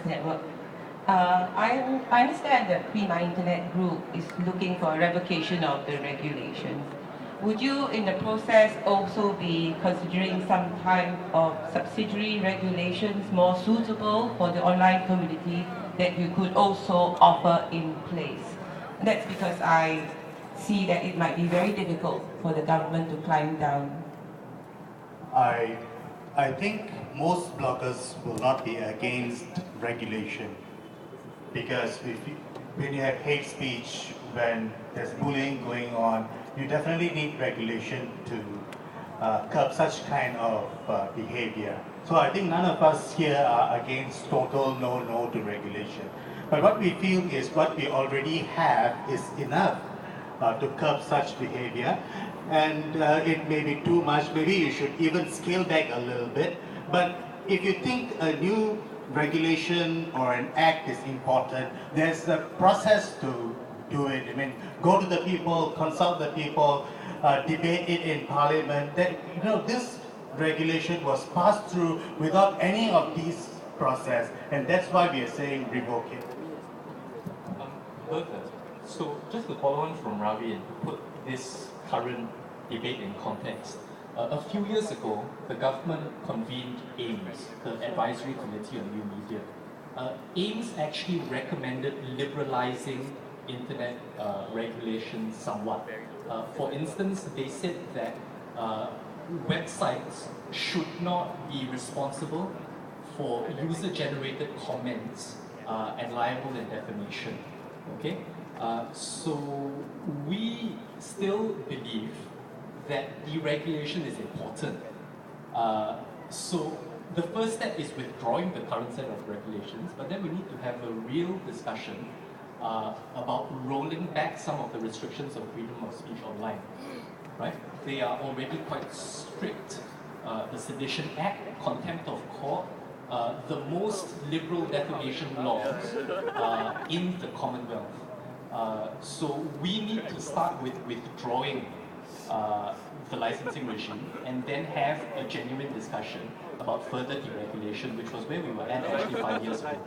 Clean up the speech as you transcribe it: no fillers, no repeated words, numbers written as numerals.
network. I understand that Free My Internet Group is looking for a revocation of the regulations. Would you, in the process, also be considering some kind of subsidiary regulations more suitable for the online community that you could also offer in place? And that's because I see that it might be very difficult for the government to climb down. I, I think most bloggers will not be against regulation because when you have hate speech, when there's bullying going on, you definitely need regulation to curb such kind of behavior. So I think none of us here are against total no to regulation. But what we feel is what we already have is enough to curb such behavior. And it may be too much, maybe you should even scale back a little bit. But if you think a new regulation or an act is important, there's a process to do it. I mean, go to the people, consult the people, debate it in parliament. That, this regulation was passed through without any of these process, and that's why we are saying revoke it. Bertha, so just to follow on from Ravi and to put this current debate in context, a few years ago, the government convened AIMS, the Advisory Committee on New Media. AIMS actually recommended liberalizing internet regulations somewhat. For instance, they said that websites should not be responsible for user-generated comments and libel and defamation. Okay, so we still believe that deregulation is important. So the first step is withdrawing the current set of regulations, but then we need to have a real discussion about rolling back some of the restrictions of freedom of speech online. Right? They are already quite strict. The Sedition Act, contempt of court, the most liberal defamation laws in the Commonwealth. So we need to start with withdrawing the licensing regime and then have a genuine discussion about further deregulation, which was where we were at actually 5 years ago.